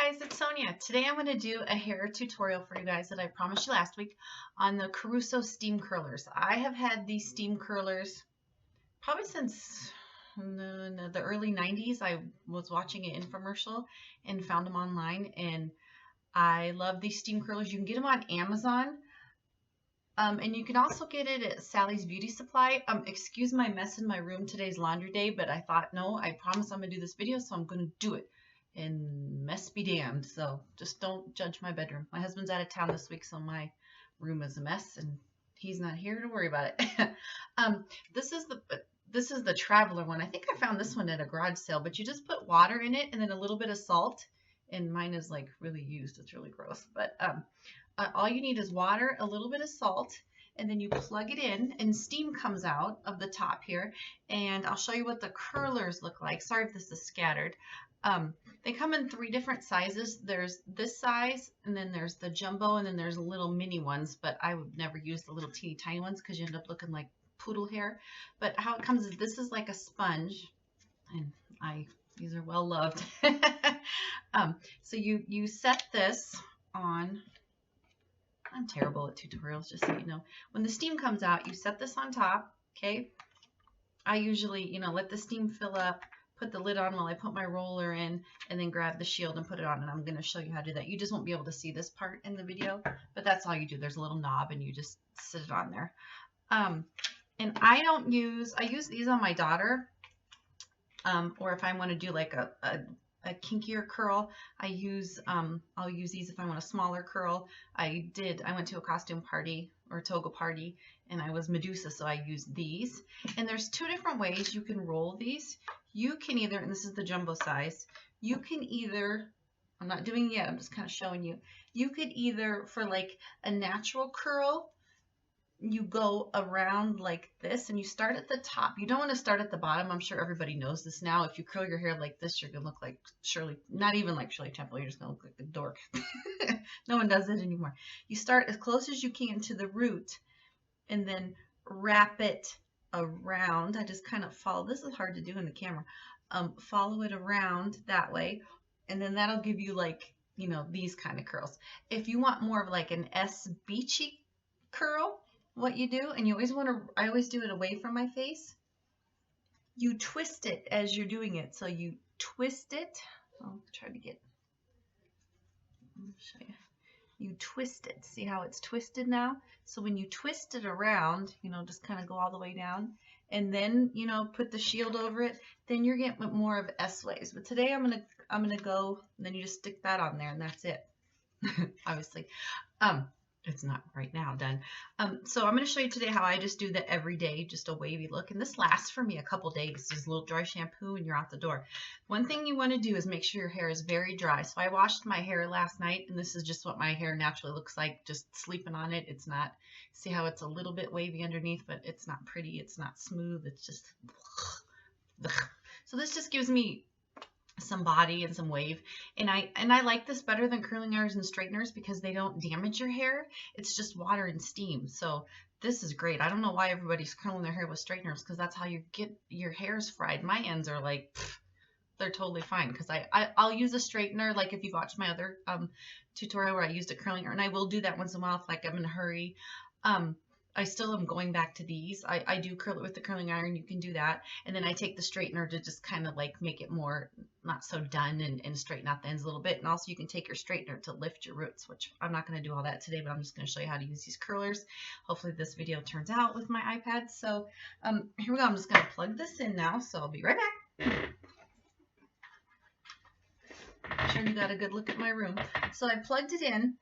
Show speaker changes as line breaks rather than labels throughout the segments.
guys, it's Sonia. Today I'm going to do a hair tutorial for you guys that I promised you last week on the Caruso steam curlers. I have had these steam curlers probably since the early 90s. I was watching an infomercial and found them online, and I love these steam curlers. You can get them on Amazon. And you can also get it at Sally's Beauty Supply. Excuse my mess in my room. Today's laundry day, but I thought, no, I promise I'm going to do this video, so I'm going to do it. And mess be damned. So just don't judge my bedroom. My husband's out of town this week, so my room is a mess, and he's not here to worry about it. This is the traveler one. I think I found this one at a garage sale, but you just put water in it and then a little bit of salt. And mine is like really used. It's really gross. But all you need is water, a little bit of salt, and then you plug it in and steam comes out of the top here. And I'll show you what the curlers look like. Sorry if this is scattered. They come in 3 different sizes. There's this size, and then there's the jumbo, and then there's little mini ones, but I would never use the little teeny tiny ones because you end up looking like poodle hair. But how it comes is this is like a sponge, and these are well loved. So you set this on. I'm terrible at tutorials, just so you know. When the steam comes out, you set this on top, okay? I usually, let the steam fill up, put the lid on while I put my roller in, and then grab the shield and put it on, and I'm going to show you how to do that. You just won't be able to see this part in the video, but that's all you do. There's a little knob, and you just sit it on there. And I use these on my daughter, or if I want to do like a kinkier curl, I'll use these if I want a smaller curl. I went to a costume party or toga party, and I was Medusa, so I used these. And there's 2 different ways you can roll these. You can either, and this is the jumbo size, you can either, I'm not doing it yet, I'm just kind of showing you. You could either, for like a natural curl, you go around like this, and you start at the top. You don't want to start at the bottom. I'm sure everybody knows this now. If you curl your hair like this, you're going to look like Shirley, not even like Shirley Temple. You're just going to look like a dork. No one does it anymore. You start as close as you can to the root, and then wrap it around. I just kind of follow. This is hard to do in the camera. Follow it around that way, and then that'll give you like, these kind of curls. If you want more of like an S beachy curl, what you do, and I always do it away from my face, you twist it as you're doing it. So you twist it. I'll try to show you. You twist it. See how it's twisted now? So when you twist it around, just kind of go all the way down, and then, put the shield over it, then you're getting more of S waves. But today I'm gonna go, and then you just stick that on there, and that's it. Obviously. It's not right now done. So I'm going to show you today how I just do the everyday, just a wavy look. And this lasts for me a couple days. Just a little dry shampoo and you're out the door. One thing you want to do is make sure your hair is very dry. So I washed my hair last night, and this is just what my hair naturally looks like, just sleeping on it. It's not, see how it's a little bit wavy underneath, but it's not pretty. It's not smooth. It's just, so this just gives me some body and some wave, and I like this better than curling irons and straighteners because they don't damage your hair. It's just water and steam, so this is great. I don't know why everybody's curling their hair with straighteners, because that's how you get your hairs fried. My ends are like, they're totally fine, because I'll use a straightener, like if you've watched my other tutorial where I used a curling iron. I will do that once in a while if like I'm in a hurry. I still am going back to these. I do curl it with the curling iron. You can do that. And then I take the straightener to just kind of like make it more not so done and straighten out the ends a little bit. And also you can take your straightener to lift your roots, which I'm not going to do all that today, but I'm just going to show you how to use these curlers. Hopefully this video turns out with my iPad. So here we go. I'm just going to plug this in now. So I'll be right back. I'm sure you got a good look at my room. So I plugged it in.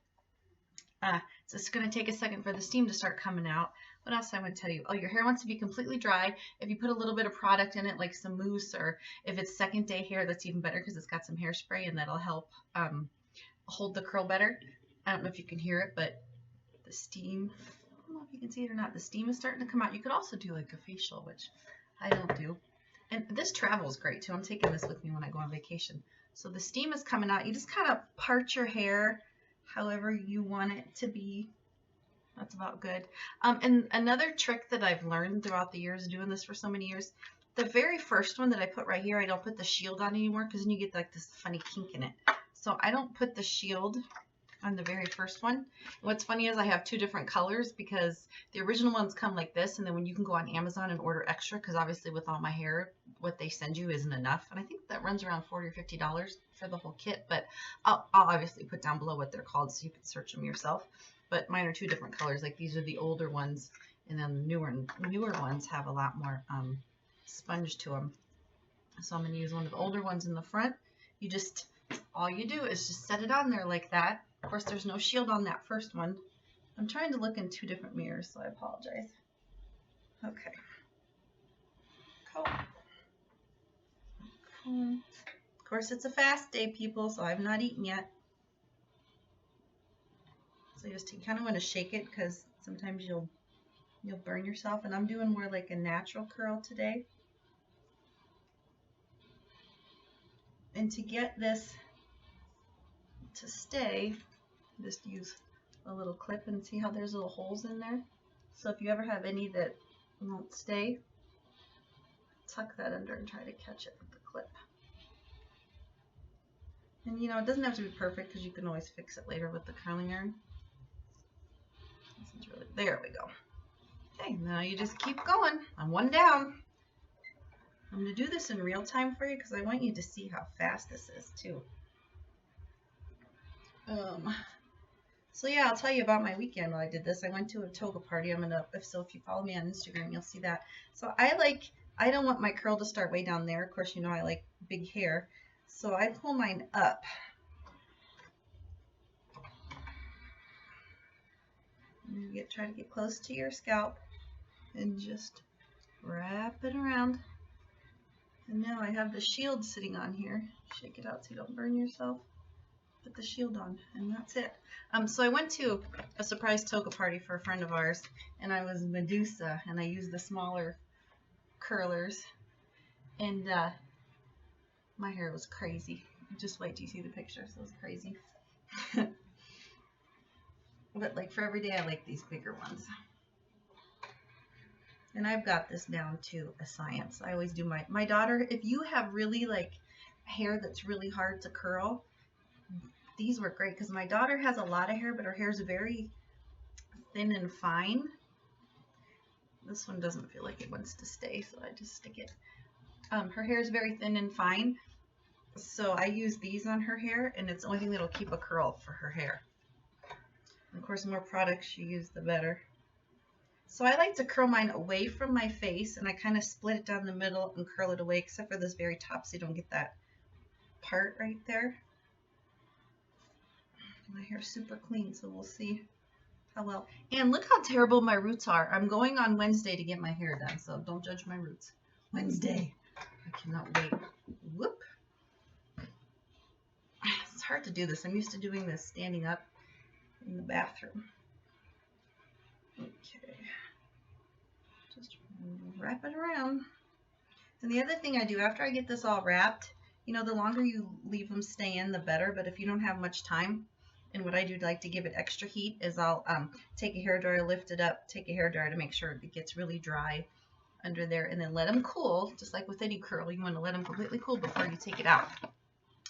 So it's going to take a second for the steam to start coming out. What else I want to tell you? Oh, your hair wants to be completely dry. If you put a little bit of product in it, like some mousse, or if it's second day hair, that's even better because it's got some hairspray, and that'll help hold the curl better. I don't know if you can hear it, but the steam, I don't know if you can see it or not, the steam is starting to come out. You could also do like a facial, which I don't do. And this travel is great too. I'm taking this with me when I go on vacation. So the steam is coming out. You just kind of part your hair however you want it to be. That's about good. And another trick that I've learned throughout the years doing this for so many years, the very first one that I put right here, I don't put the shield on anymore because then you get like this funny kink in it. So I don't put the shield on the very first one. What's funny is I have two different colors because the original ones come like this, and then when you can go on Amazon and order extra, because obviously with all my hair, what they send you isn't enough. And I think that runs around $40 or $50 for the whole kit, but I'll obviously put down below what they're called so you can search them yourself. But mine are two different colors. Like these are the older ones, and then the newer ones have a lot more sponge to them. So I'm going to use one of the older ones in the front. All you do is just set it on there like that. Of course, there's no shield on that first one. I'm trying to look in two different mirrors, so I apologize. Okay. Cool. Of course, it's a fast day, people, so I've not eaten yet. So you just kind of want to shake it because sometimes you'll burn yourself. And I'm doing more like a natural curl today. And to get this to stay, just use a little clip and see how there's little holes in there. So if you ever have any that won't stay, tuck that under and try to catch it with the clip. And you know, it doesn't have to be perfect because you can always fix it later with the curling iron. This is really, there we go. Okay, now you just keep going. I'm one down. I'm going to do this in real time for you because I want you to see how fast this is too. So yeah, I'll tell you about my weekend while I did this. I went to a toga party. If you follow me on Instagram, you'll see that. So I don't want my curl to start way down there. Of course, you know I like big hair. So I pull mine up. And try to get close to your scalp and just wrap it around. And now I have the shield sitting on here. Shake it out so you don't burn yourself. Put the shield on, and that's it. So I went to a surprise toga party for a friend of ours, and I was Medusa, and I used the smaller curlers, and my hair was crazy. Just wait till you see the picture. So it was crazy. But like for every day, I like these bigger ones. And I've got this down to a science. I always do my daughter. If you have really like hair that's really hard to curl, these work great because my daughter has a lot of hair, but her hair is very thin and fine. This one doesn't feel like it wants to stay, so I just stick it. Her hair is very thin and fine, so I use these on her hair, and it's the only thing that'll keep a curl for her hair. And of course, the more products you use, the better. So I like to curl mine away from my face, and I kind of split it down the middle and curl it away, except for this very top, so you don't get that part right there. My hair's super clean, so we'll see how well. And look how terrible my roots are. I'm going on Wednesday to get my hair done, so don't judge my roots. Wednesday. I cannot wait. Whoop. It's hard to do this. I'm used to doing this standing up in the bathroom. Okay. Just wrap it around. And the other thing I do after I get this all wrapped, you know, the longer you leave them stay in, the better. But if you don't have much time, and what I do like to give it extra heat is I'll take a hairdryer, lift it up, take a hairdryer to make sure it gets really dry under there, and then let them cool. Just like with any curl, you want to let them completely cool before you take it out.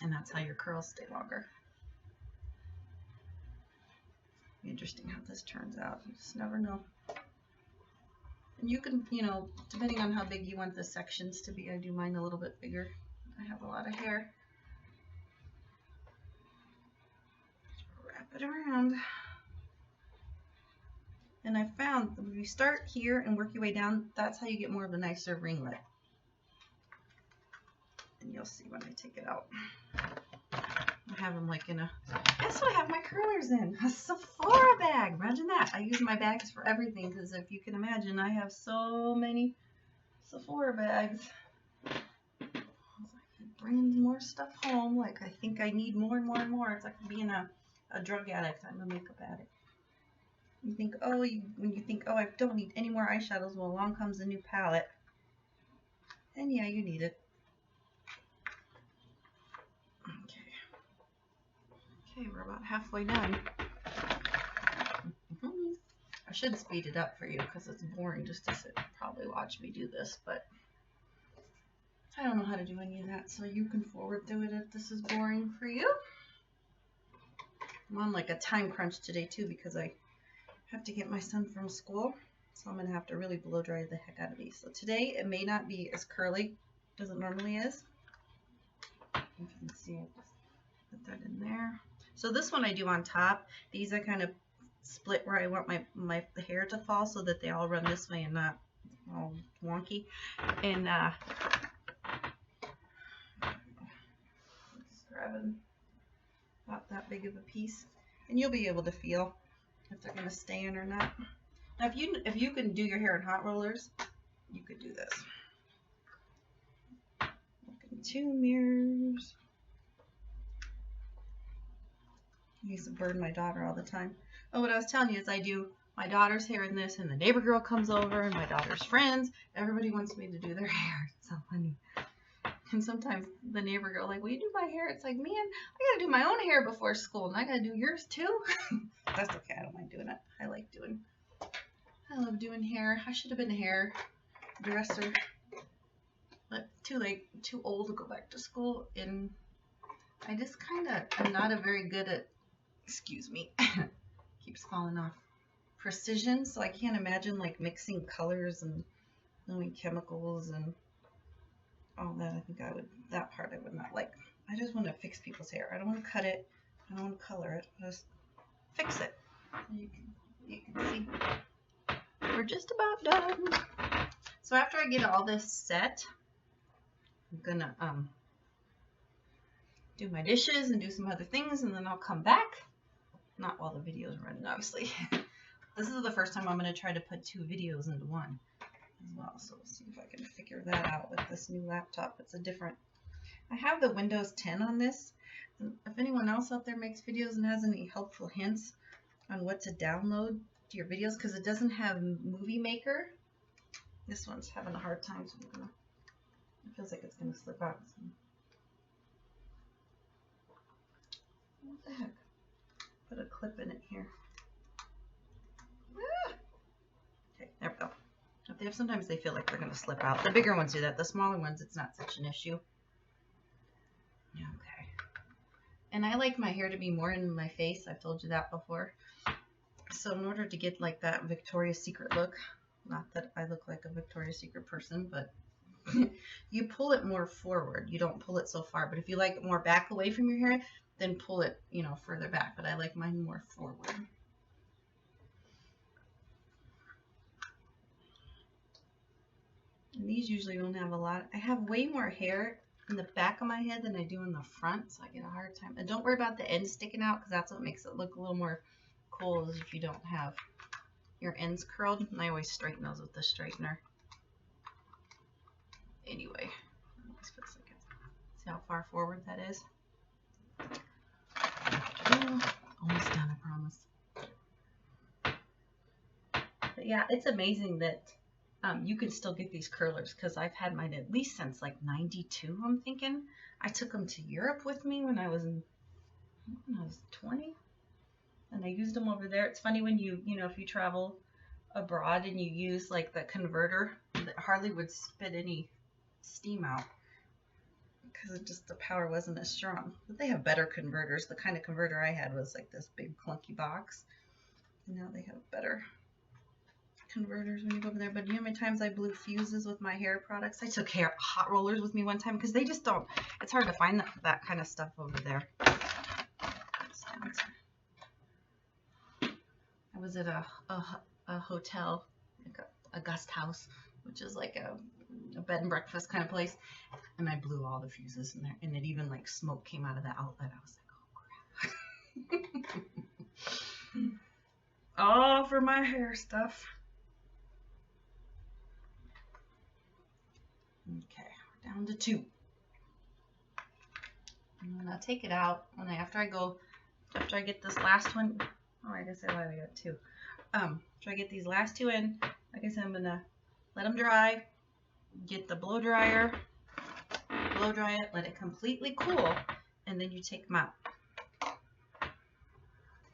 And that's how your curls stay longer. Interesting how this turns out. You just never know. And you can, you know, depending on how big you want the sections to be, I do mine a little bit bigger. I have a lot of hair. Wrap it around. And I found that if you start here and work your way down, that's how you get more of a nicer ringlet. And you'll see when I take it out. I have them like in a, guess what I have my curlers in? A Sephora bag. Imagine that. I use my bags for everything because if you can imagine, I have so many Sephora bags. Bringing more stuff home. Like I think I need more and more and more. It's like being a drug addict. I'm a makeup addict. You think, oh, when you think, oh, I don't need any more eyeshadows, well, along comes a new palette. And yeah, you need it. Okay, we're about halfway done. I should speed it up for you because it's boring just to sit and probably watch me do this, but I don't know how to do any of that, so you can forward through it if this is boring for you. I'm on like a time crunch today too because I have to get my son from school. So I'm going to have to really blow dry the heck out of these. So today it may not be as curly as it normally is. If you can see, I just put that in there. So this one I do on top. These I kind of split where I want my hair to fall so that they all run this way and not all wonky. And just grabbing about that big of a piece. And you'll be able to feel if they're going to stay in or not. Now if you can do your hair in hot rollers, you could do this. Look in 2 mirrors. I used to burn my daughter all the time. Oh, what I was telling you is I do my daughter's hair in this, and the neighbor girl comes over, and my daughter's friends. Everybody wants me to do their hair. It's so funny. And sometimes the neighbor girl like, will you do my hair? It's like, man, I gotta do my own hair before school, and I gotta do yours too. That's okay. I don't mind doing it. I love doing hair. I should have been a hairdresser, but too late, too old to go back to school, and I just kind of am not a very good at, excuse me, keeps falling off, precision, so I can't imagine like mixing colors and knowing chemicals and all that. I think that part I would not like. I just want to fix people's hair. I don't want to cut it. I don't want to color it. Just fix it. You can see we're just about done. So after I get all this set, I'm gonna do my dishes and do some other things, and then I'll come back. Not while the video is running, obviously. This is the first time I'm going to try to put 2 videos into one as well. So we'll see if I can figure that out with this new laptop. It's a different. I have the Windows 10 on this. And if anyone else out there makes videos and has any helpful hints on what to download to your videos, because it doesn't have Movie Maker. This one's having a hard time, so it feels like it's going to slip out. So. What the heck? Put a clip in it here. Ah! Okay, there we go. Sometimes they feel like they're going to slip out. The bigger ones do that. The smaller ones, it's not such an issue. Okay. And I like my hair to be more in my face. I've told you that before. So in order to get like that Victoria's Secret look, not that I look like a Victoria's Secret person, but you pull it more forward. You don't pull it so far. But if you like it more back away from your hair, then pull it, further back. But I like mine more forward. And these usually don't have a lot. I have way more hair in the back of my head than I do in the front, so I get a hard time. And don't worry about the ends sticking out, because that's what makes it look a little more cool, is if you don't have your ends curled. And I always straighten those with the straightener. Anyway, see how far forward that is? Almost done, I promise. But yeah, it's amazing that you can still get these curlers, because I've had mine at least since like 92, I'm thinking. I took them to Europe with me when I was 20, and I used them over there. It's funny when if you travel abroad and you use like the converter, that hardly would spit any steam out, because the power wasn't as strong. But they have better converters. The kind of converter I had was like this big clunky box, and now they have better converters when you go over there. But you know how many times I blew fuses with my hair products? I took hot rollers with me one time, because they just don't, it's hard to find that kind of stuff over there. I was at a hotel, like a guest house, which is like a bed and breakfast kind of place, and I blew all the fuses in there, and it even like smoke came out of the outlet. I was like, oh crap. All for my hair stuff. Okay, we're down to 2. And then I'll take it out, and after I get this last one, oh, I guess I lied, I got 2. After I get these last 2 in, like I said, I'm gonna let them dry, get the blow dryer, blow dry it, let it completely cool, and then you take them out.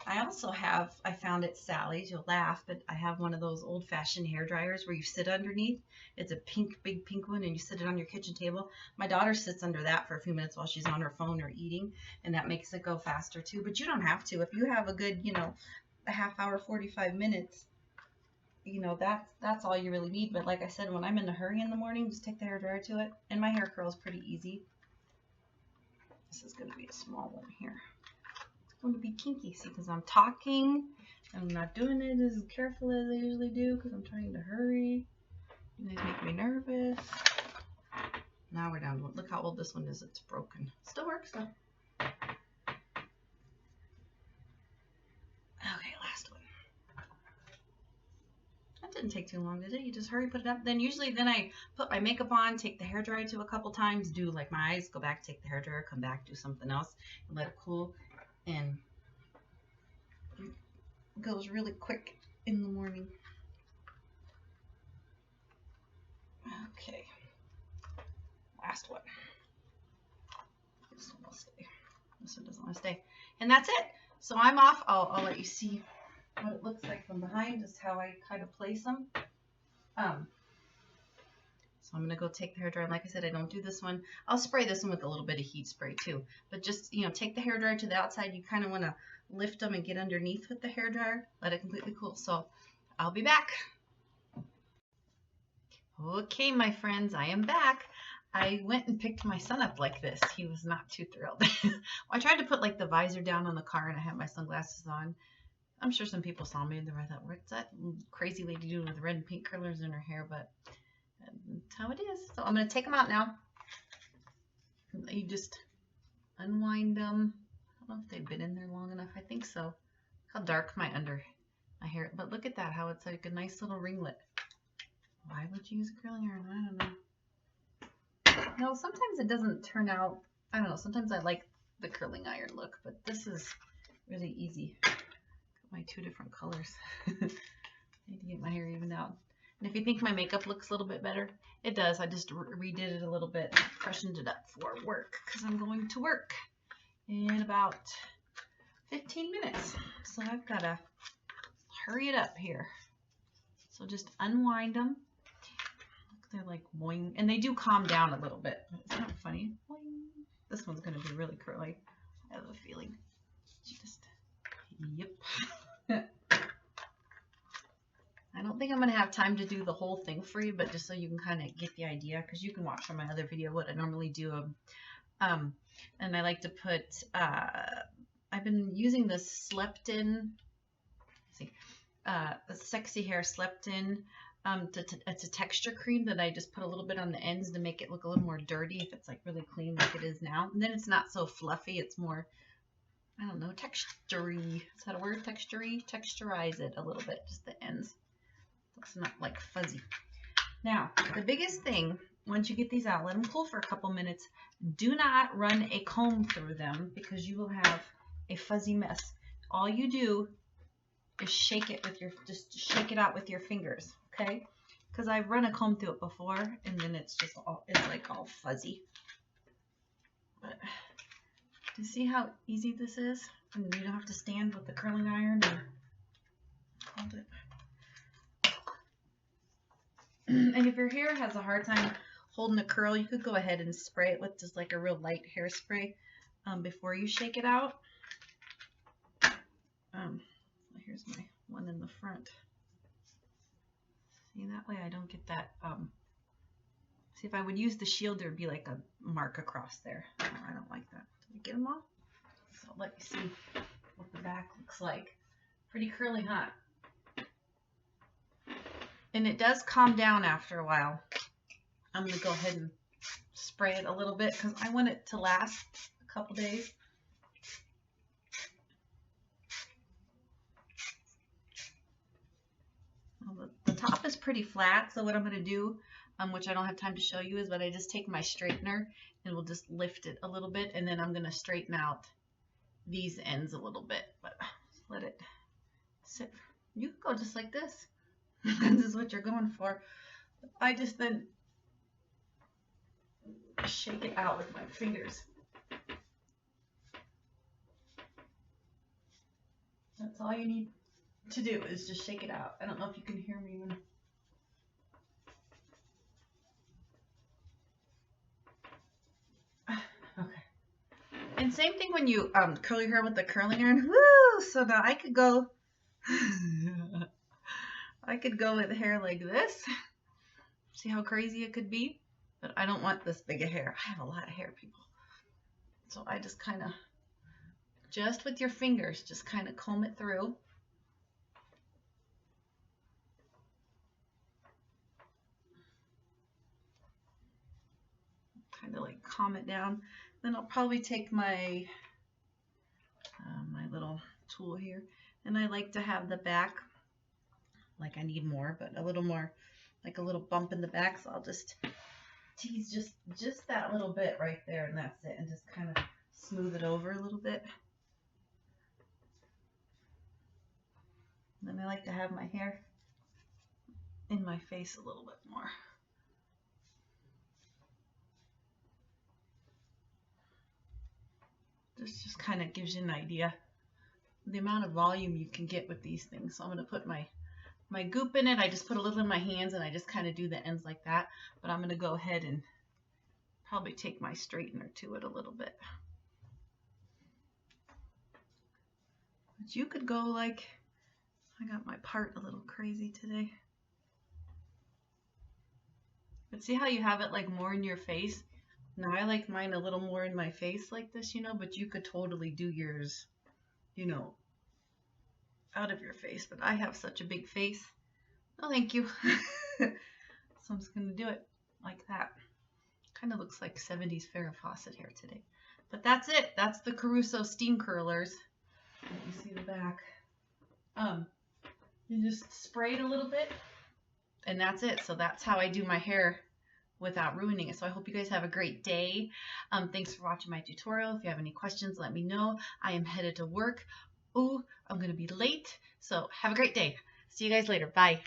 I also have, I found at Sally's, you'll laugh, but I have one of those old-fashioned hair dryers where you sit underneath. It's a big pink one, and you sit it on your kitchen table. My daughter sits under that for a few minutes while she's on her phone or eating, and that makes it go faster too. But you don't have to. If you have a good, a half hour, 45 minutes, that's all you really need. But like I said, when I'm in a hurry in the morning, just take the hair dryer to it, and my hair curls pretty easy. This is going to be a small one here. Going to be kinky, see, because I'm talking and I'm not doing it as careful as I usually do because I'm trying to hurry. You guys make me nervous. Now we're down. Look how old this one is. It's broken. Still works though. Okay, last one. That didn't take too long, did it? You just hurry, put it up. Then I put my makeup on, take the hairdryer to a couple times, do like my eyes, go back, take the hairdryer, come back, do something else, and let it cool. And it goes really quick in the morning. Okay, last one. This one will stay. This one doesn't want to stay. And that's it. So I'm off. I'll let you see what it looks like from behind, just how I kind of place them. So I'm going to go take the hairdryer. Like I said, I don't do this one. I'll spray this one with a little bit of heat spray too. But just, take the hairdryer to the outside. You kind of want to lift them and get underneath with the hairdryer. Let it completely cool. So I'll be back. Okay, my friends, I am back. I went and picked my son up like this. He was not too thrilled. I tried to put like the visor down on the car and I had my sunglasses on. I'm sure some people saw me and they were like, what's that crazy lady doing with red and pink curlers in her hair? But that's how it is. So I'm going to take them out now. You just unwind them. I don't know if they've been in there long enough. I think so. Look how dark my hair. But look at that, how it's like a nice little ringlet. Why would you use a curling iron? I don't know. No, sometimes it doesn't turn out. I don't know. Sometimes I like the curling iron look, but this is really easy. Got my two different colors. Need to get my hair evened out. And if you think my makeup looks a little bit better, it does. I just redid it a little bit, freshened it up for work because I'm going to work in about 15 minutes. So I've got to hurry it up here. So just unwind them. They're like boing, and they do calm down a little bit. It's not funny. Boing. This one's going to be really curly. I have a feeling. Yep. I don't think I'm going to have time to do the whole thing for you, but just so you can kind of get the idea, because you can watch from my other video what I normally do. And I like to put, I've been using this slept-in, Sexy Hair Slept-In. It's a texture cream that I just put a little bit on the ends to make it look a little more dirty if it's like really clean like it is now. And then it's not so fluffy. It's more, I don't know, textury. Is that a word? Textury? Texturize it a little bit, just the ends. It's not like fuzzy. Now, the biggest thing, once you get these out, let them cool for a couple minutes. Do not run a comb through them because you will have a fuzzy mess. All you do is shake it with just shake it out with your fingers, okay? Because I've run a comb through it before, and then it's just it's like all fuzzy. But do you see how easy this is? And you don't have to stand with the curling iron and hold it. And if your hair has a hard time holding a curl, you could go ahead and spray it with just like a real light hairspray before you shake it out. Here's my one in the front. See, that way I don't get that. See, if I would use the shield, there would be like a mark across there. I don't like that. Did I get them all? So let me see what the back looks like. Pretty curly, huh? And it does calm down after a while. I'm going to go ahead and spray it a little bit because I want it to last a couple days. Well, the top is pretty flat, so what I'm going to do, which I don't have time to show you, is that I just take my straightener and we'll just lift it a little bit, and then I'm going to straighten out these ends a little bit, but let it sit. You can go just like this. This is what you're going for. I just then shake it out with my fingers. That's all you need to do is just shake it out. I don't know if you can hear me when... Okay. And same thing when you curl your hair with the curling iron. Woo! So now I could go I could go with hair like this. See how crazy it could be? But I don't want this big a hair. I have a lot of hair, people. So I just kind of, just with your fingers, just kind of comb it through. Kind of like calm it down. Then I'll probably take my my little tool here, and I like to have the back, like I need more, but a little more, like a little bump in the back. So I'll just tease just that little bit right there, and that's it, and just kind of smooth it over a little bit. And then I like to have my hair in my face a little bit more. This just kind of gives you an idea the amount of volume you can get with these things. So I'm going to put my goop in it. I just put a little in my hands and I just kind of do the ends like that. But I'm going to go ahead and probably take my straightener to it a little bit. But you could go like, I got my part a little crazy today. But see how you have it like more in your face? Now I like mine a little more in my face like this, you know, but you could totally do yours, you know, out of your face. But I have such a big face. No, thank you. So I'm just going to do it like that. Kind of looks like 70s Farrah Fawcett hair today. But that's it. That's the Caruso steam curlers. You see the back. You just spray it a little bit, and that's it. So that's how I do my hair without ruining it. So I hope you guys have a great day. Thanks for watching my tutorial. If you have any questions, let me know. I am headed to work. Ooh, I'm going to be late. So have a great day. See you guys later. Bye.